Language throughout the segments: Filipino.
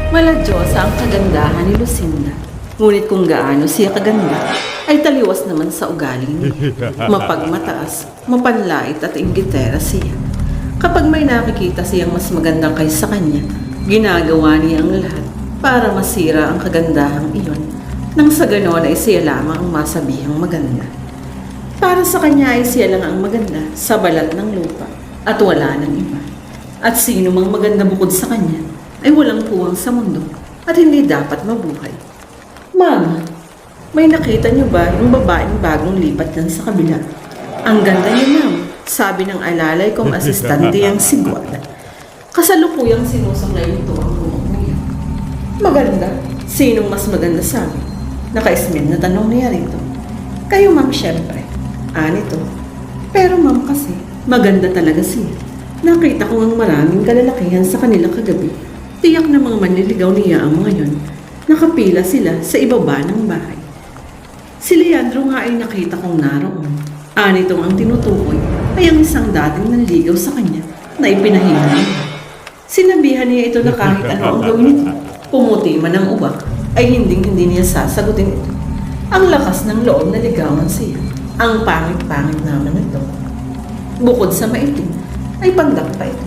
Maladyosa ang kagandahan ni Lucinda. Ngunit kung gaano siya kaganda, ay taliwas naman sa ugaling niya. Mapagmataas, mapanlait at inggitera siya. Kapag may nakikita siyang mas magandang kaysa kanya, ginagawa niya ang lahat para masira ang kagandahang iyon, nang sa ganon ay siya lamang ang masabihang maganda. Para sa kanya ay siya lang ang maganda sa balat ng lupa at wala ng iba. At sino mang maganda bukod sa kanya ay walang puwang sa mundo at hindi dapat mabuhay. Mama, may nakita niyo ba yung babaeng bagong lipat dyan sa kabila? Ang ganda niya, ma'am, sabi ng alalay kong asistante ang si Guada. Kasalukuyang sinusuklay nito ang buhok niya. Maganda? Sinong mas maganda sa amin? Naka-ismin na tanong niya rito. Kayo, ma'am, syempre. Anito. Pero ma'am kasi, maganda talaga siya. Nakita ko ang maraming kalalakihan sa kanila kagabi. Tiyak na mga manliligaw niya ang mga yon. Nakapila sila sa ibaba ng bahay. Si Leandro nga ay nakita kong naroon. Anitong ang tinutukoy ay ang isang dating nanligaw sa kanya na ipinahiya niya. Sinabihan niya ito na kahit ano ang gawin nito, pumuti man ang ubak, ay hindi niya sasagutin ito. Ang lakas ng loob na ligawan siya. Ang pangit-pangit naman ito. Bukod sa maitim, ay pandak pa ito.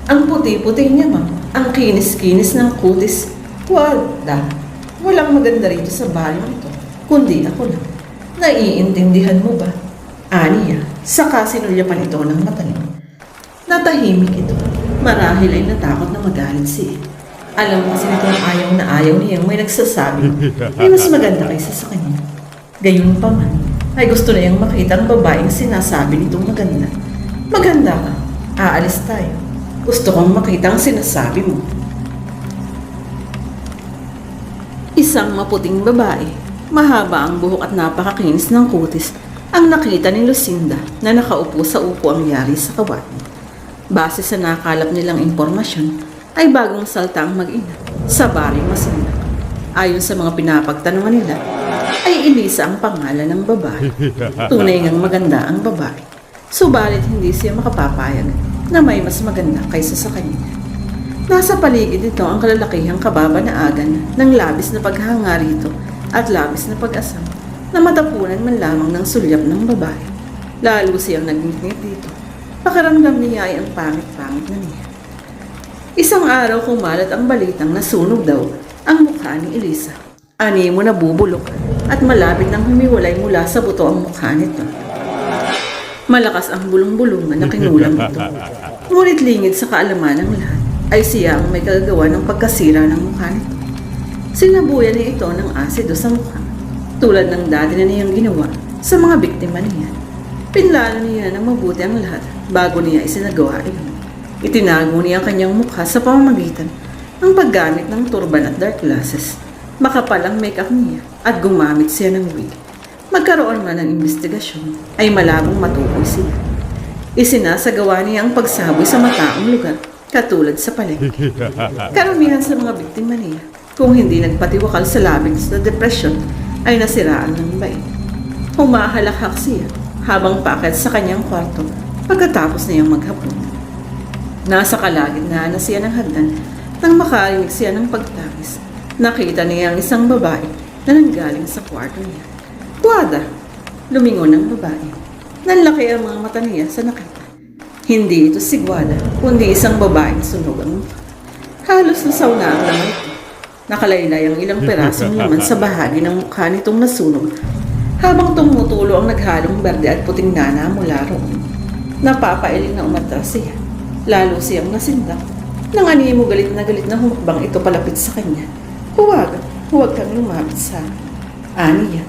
Ang puti-puti niya, ma'am. Ang kinis-kinis ng kutis. Wala. Walang maganda rito sa bayan ito, kundi ako lang. Naiintindihan mo ba? Aniya, saka sinulyapan ito ng mata niya. Natahimik ito. Marahil ay natakot na magalit siya. Alam kasi nitong ayaw na ayaw niyang may nagsasabi ay mas maganda kaysa sa kanya. Gayun pa man, ay gusto na niyang makita ang babaeng sinasabi nitong maganda. Maganda ka. Aalis tayo. Gusto kong makita ang sinasabi mo. Isang maputing babae, mahaba ang buhok at napakakinis ng kutis, ang nakita ni Lucinda na nakaupo sa upo ang yari sa kawani. Base sa nakalap nilang impormasyon, ay bagong salta ang mag-ina sa baring Masinda. Ayon sa mga pinapagtanungan nila, ay Elisa ang pangalan ng babae. Tunay ngang maganda ang babae. Subalit hindi siya makapapayag na may mas maganda kaysa sa kanya. Nasa paligid nito ang kalalakihang kababanaagan ng labis na paghanga rito at labis na pag-asam na matapunan man lamang ng sulyap ng babae. Lalo siyang nagngit dito. Pakiramdam niya ay ang pangit-pangit na niya. Isang araw kumalat ang balitang nasunog daw ang mukha ni Elisa. Animo na bubulok at malapit nang humiwalay mula sa buto ang mukha nito. Malakas ang bulong-bulungan na kinulam ito. Ngunit lingid sa kaalaman ng lahat ay siya ang may kagagawa ng pagkasira ng mukha nito. Sinabuyan niya ito ng asido sa mukha, tulad ng dati na niyang ginawa sa mga biktima niya. Pinlano niya ng mabuti ang lahat bago niya isinagawa iyon. Itinago niya ang kanyang mukha sa pamamagitan ng paggamit ng turban at dark glasses. Makapal ang make-up niya at gumamit siya ng wig. Magkaroon man ng investigasyon ay malabong matukoy siya. Isinasagawa niya ang pagsaboy sa mataong lugar katulad sa palengke. Karamihan sa mga biktima niya, kung hindi nagpatiwakal sa labis na depresyon, ay nasiraan ng bait. Humahalakhak siya habang paakyat sa kanyang kwarto pagkatapos niyang maghapon. Nasa kalagitnaan na siya ng hagdan nang makarinig siya ng pagtangis. Nakita niya ang isang babae na nanggaling sa kwarto niya. Guada! Lumingon ang babae. Nanlaki ang mga mata niya sa nakita. Hindi ito si Guada, kundi isang babaeng sunog ang mukha. Halos nasaw na ang laman ito. Nakalaylay ang ilang perasong laman sa bahagi ng mukha nitong nasunog habang tumutulo ang naghalong berde at puting nana mula roon. Napapailing na umatras siya. Lalo siyang nasindak. Nang animo galit na humakbang ito palapit sa kanya. Huwag kang lumapit sa Aniya.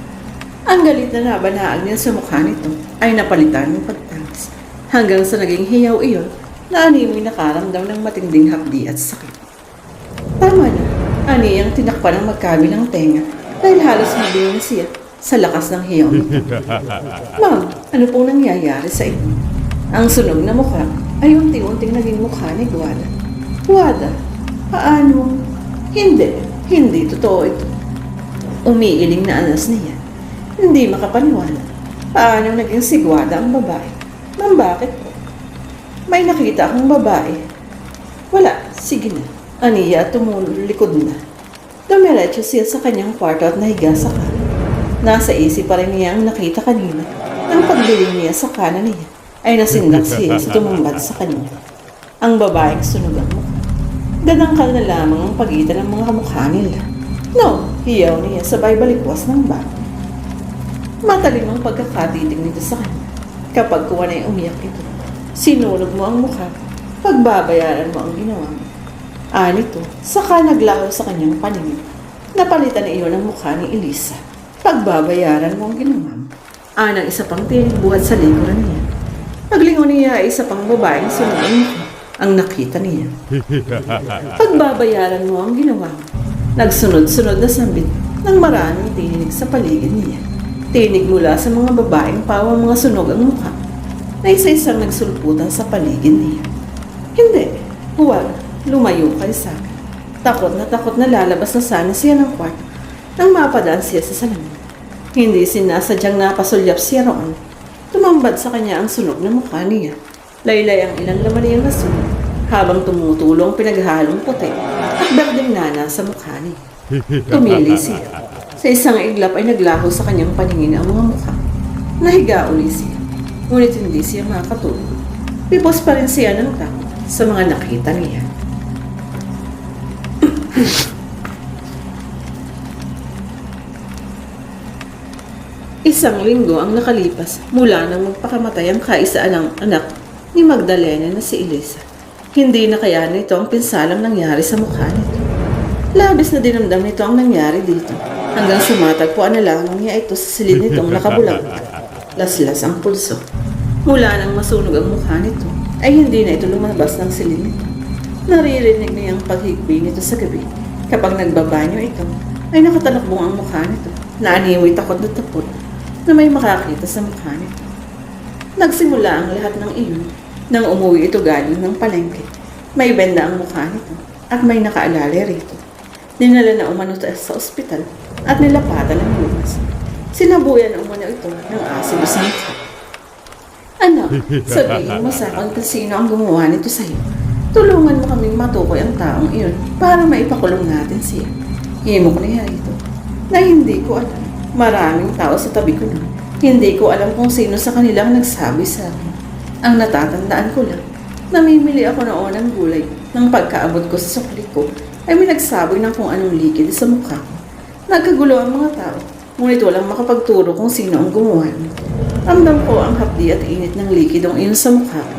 Ang galit na nabanaag niya sa mukha nito ay napalitan ng pagtangis. Hanggang sa naging hiyaw iyon na animo'y nakaramdam ng matinding hapdi at sakit. Tama na, Aniyang tinakpan ng magkabilang tenga dahil halos mabili na siya sa lakas ng hiyaw nito. Ma'am, ano pong nangyayari sa inyo? Ang sunog na mukha ay unti-unting naging mukha ni Guada. Guada, paano? Hindi totoo ito. Umiiling na anas niya. Hindi makapaniwala. Paano naging si Guada ang babae? Ma'am, bakit po? May nakita akong babae. Wala, sige na. Aniya at tumulikod na. Dumiretso siya sa kanyang kwarto at nahiga sa kanan. Nasa isip pa rin niya ang nakita kanina. Nang pagdiling niya sa kanan niya, ay nasindak siya sa tumambad sa kanya. Ang babaeng sunog ang mukha. Dadangkal na lamang ang pagitan ng mga kamukha nila. No, hiyaw niya sabay balikwas ng bag. Matalim ang pagkakatitig nito sa kanya. Kapag kuha na umiyak ito, sinunog mo ang mukha, pagbabayaran mo ang ginawa mo. Nito, saka naglaho sa kanyang paningin. Napalitan na iyon ang mukha ni Elisa. Pagbabayaran mo ang ginawa mo. Ng isa pang tinig buhat sa likuran niya. Paglingon niya ay isa pang babaeng sunog ang mukha ang nakita niya. Pagbabayaran mo ang ginawa mo. Nagsunod-sunod na sambit ng maraming tinig sa paligid niya. Tinig mula sa mga babaeng pawang mga sunog ang mukha na isa-isang nagsulputan sa paligid niya. Hindi, huwag, lumayo kayo sa akin. Takot na lalabas na sana siya ng kwarto nang mapadaan siya sa salamin. Hindi sinasadyang napasulyap siya roon. Tumambad sa kanya ang sunog na mukha niya. Laylay ang ilang laman niyang nasunog habang tumutulong pinaghalong puti at berdeng nana sa mukha niya. Tumili siya. Sa isang iglap ay naglaho sa kanyang paningin ang mga mukha. Nahiga uli siya. Ngunit hindi siya makatulog. Pipos pa rin siya ng takot sa mga nakita niya. Isang linggo ang nakalipas mula nang magpakamatay ang kaisaan ng anak ni Magdalena na si Elisa. Hindi na kaya nito ang pinsalang nangyari sa mukha nito. Labis na dinamdam nito ang nangyari dito hanggang sumatagpuan na lamang niya ito sa silid nitong nakabulag. Laslas ang pulso. Mula nang masunog ang mukha nito ay hindi na ito lumabas ng silid nito. Naririnig niya ang paghigbi nito sa gabi. Kapag nagbabanyo ito ay nakatalakbong ang mukha nito. Naaniway takot na takot na may makakita sa mukha nito. Nagsimula ang lahat ng iyon nang umuwi ito galing ng palengke. May benda ang mukha nito at may nakaalala rito. Dinala na umano sa ospital at nilapatan ng lumas. Sinabuyan umano ito ng asido sa mukha. Anak, sabihin mo sa akin kung sino ang gumawa nito sa'yo. Tulungan mo kaming matukoy ang taong iyon para maipakulong natin siya. Himok niya ito na hindi ko alam. Maraming tao sa tabi ko na. Hindi ko alam kung sino sa kanilang nagsabi sa akin. Ang natatandaan ko lang, namimili ako noon ng gulay. Nang pagkaabot ko sa sukli ko, ay may nagsaboy ng kung anong likid sa mukha ko. Nagkagulo ang mga tao, ngunit walang makapagturo kung sino ang gumawa nito. Ramdam ko ang hapdi at init ng likidong iyon sa mukha ko.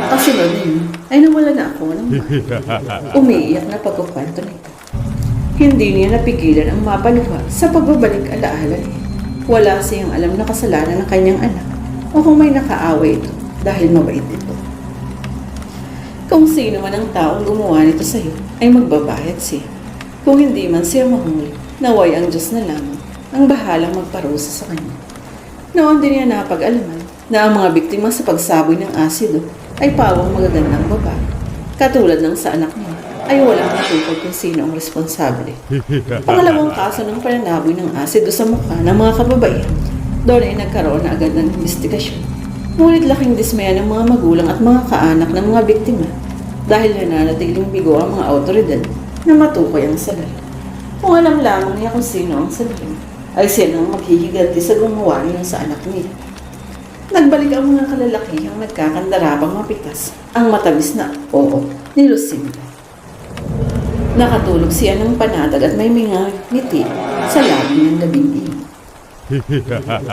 Kasunod na yun, ay nawala na ako ng umiiyak na pagkukwento nito. Hindi niya napigilan ang mapaluha sa pagbabalik alaala niya. Wala siyang alam na kasalanan ng kanyang anak o kung may nakaaway ito dahil mabait ito. Kung sino man ang taong gumawa nito sa iyo ay magbabayad siya. Kung hindi man siya mahuli, naway ang Diyos na lamang ang bahalang magparusa sa kanya. Noon din niya napag-alaman na ang mga biktima sa pagsaboy ng asido ay pawang magagandang babae. Katulad ng sa anak niya ay walang natukoy kung sino ang responsable. Pangalawang kaso ng pananaboy ng asido sa mukha ng mga kababaihan, doon ay nagkaroon na agad ng investigasyon. Ngunit laking dismaya ng mga magulang at mga kaanak ng mga biktima dahil nananatiling bigo ang mga awtoridad na matukoy ang salarin. Kung alam lamang niya kung sino ang salarin, ay siya nang maghihiganti sa gumawa niya sa anak niya. Nagbalik ang mga kalalakihang nagkakandarabang mapitas ang matamis na oo ni Lucinda. Nakatulog siya ng panatag at may mga ngiti sa labi ng gabing iyon.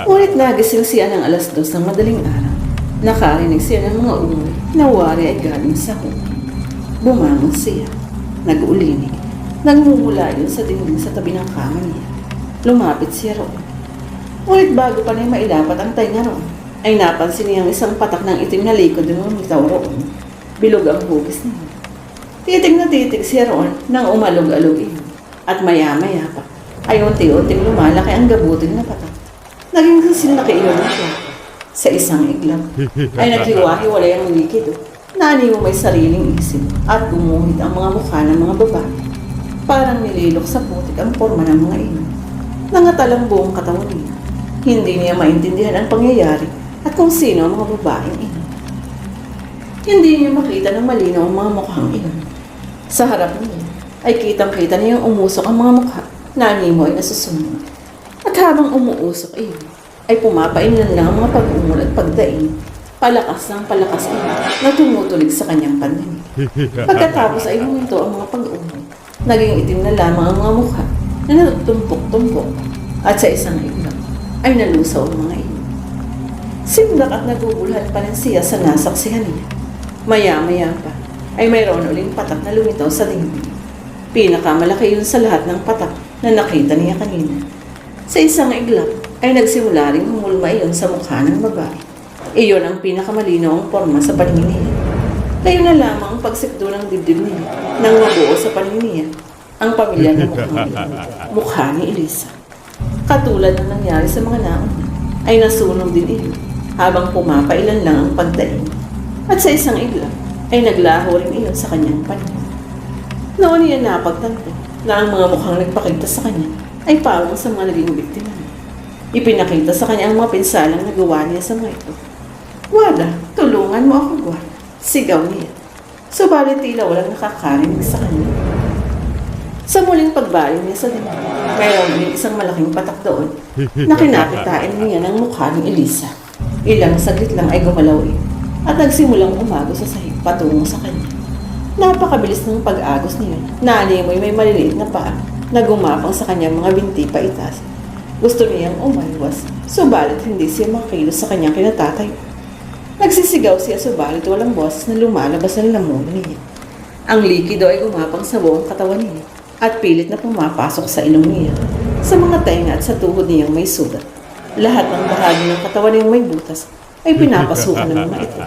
Ngunit nagising siya ng 2:00 ng madaling araw. Nakarinig siya ng mga ungol na wari ay galing sa hukay. Bumangon siya. Nag-ulinig. Nagmumula yun sa dingding sa tabi ng kama niya. Lumapit siya roon. Ngunit bago pa niya mailapat ang tainga roon, ay napansin niyang isang patak ng itim na likod ng umitaw roon. Bilog ang hugis niya. Titig na titig siya roon nang umalog-alog iyon. At maya-maya pa, ay unti-unting lumalaki ang gabuting na patak. Naging kasilaki iyon siya. Sa isang iglap, ay naghiwa-hiwalay ang likido. Naniw may sariling isip at gumuhit ang mga mukha ng mga babae. Parang nililok sa putik ang forma ng mga ino. Nangatal ang buong katawan niya. Hindi niya maintindihan ang pangyayari at kung sino ang mga babaeng ino. Hindi niya makita ng malinaw ang mga mukhang iyon. Sa harap niya ay kitang-kita niyang umusok ang mga mukha na animo ay nasusunod. At habang umuusok iyon, ay pumapainan lang ang mga pag-umol at pagdaing, palakas ng palakas iyon na tumutulig sa kanyang pandinig. Pagkatapos ay huminto ang mga pag-umol, naging itim na lamang ang mga mukha na natutumpok-tumpok at sa isang iglap ay nalusaw ang mga iyon. Sindak at nagugulhan pa rin siya sa nasaksihan niya. Maya-maya pa ay mayroon uling patak na lumitaw sa dingding. Pinakamalaki yun sa lahat ng patak na nakita niya kanina. Sa isang iglap ay nagsimula ring humulma iyon sa mukha ng babae. Iyon ang pinakamalinaw ang forma sa paningin niya. Kayo na lamang ang pagsikdo ng dibdib niya nang mabuo sa paningin niya ang pamilya ng mukha ni Elisa. Katulad ng nangyari sa mga nauna, ay nasunog din iyon habang pumapailan lang ang pagdaing. At sa isang iglap ay naglaho rin iyon sa kanyang paningin. Noon niya napagtanto na ang mga mukhang nagpakita sa kanya ay parang sa mga naging biktima niya. Ipinakita sa kanya ang mga pinsalang nagawa niya sa mga ito. "Wada, tulungan mo ako, Wada," sigaw niya. Subalit tila walang nakakarinig sa kanya. Sa muling pagbayo niya sa dingding, mayroon din isang malaking patak doon na kinakitain niya ng mukha ni Elisa. Ilang saglit lang ay gumalaw iyon at nagsimulang umagos sa sahig patungo sa kanya. Napakabilis ng pag-agos niya na animoy may maliliit na paa na gumapang sa kanyang mga binti pa itaas. Gusto niyang umaywas, subalit hindi siya makilos sa kanyang kinatatayo. Nagsisigaw siya subalit walang boses na lumalabas ng lamunan niya. Ang likido ay gumapang sa buong katawan niya at pilit na pumapasok sa ilong niya, sa mga tenga at sa tuhod niyang may sugat. Lahat ng bahagi ng katawan niyang may butas ay pinapasukan ng mga ito.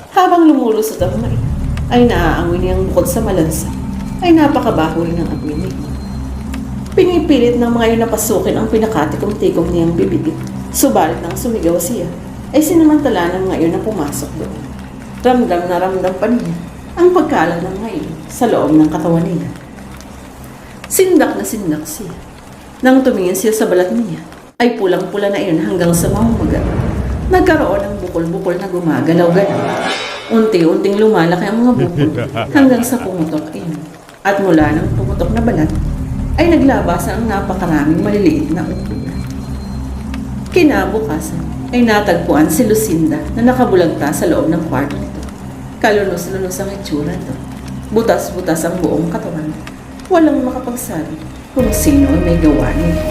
Habang lumulusot ang mga ito, ay naaamoy niyang bukod sa malansa, ay napakabaho rin ang amoy niya. Pinipilit ng mga yun na pasukin ang pinakatikom-tikom niyang bibig. Subalit nang sumigaw siya, ay sinamantala ng mga yun na pumasok doon. Ramdam na ramdam pa niya ang pagkalan ng mga yun sa loob ng katawan niya. Sindak na sindak siya. Nang tumingin siya sa balat niya, ay pulang-pula na iyon hanggang sa mahumaga. Nagkaroon ng bukol-bukol na gumagalaw-galaw. Unti-unting lumalaki ang mga bukol hanggang sa pumutok iyon. At mula ng pumutok na balat, ay naglabasan ang napakaraming maliliit na upo. Kinabukasan ay natagpuan si Lucinda na nakabulagta sa loob ng kwarto nito. Kalunos-lunos ang itsura nito. Butas-butas ang buong katawan. Walang makapagsabi kung sino ang may gawa nito.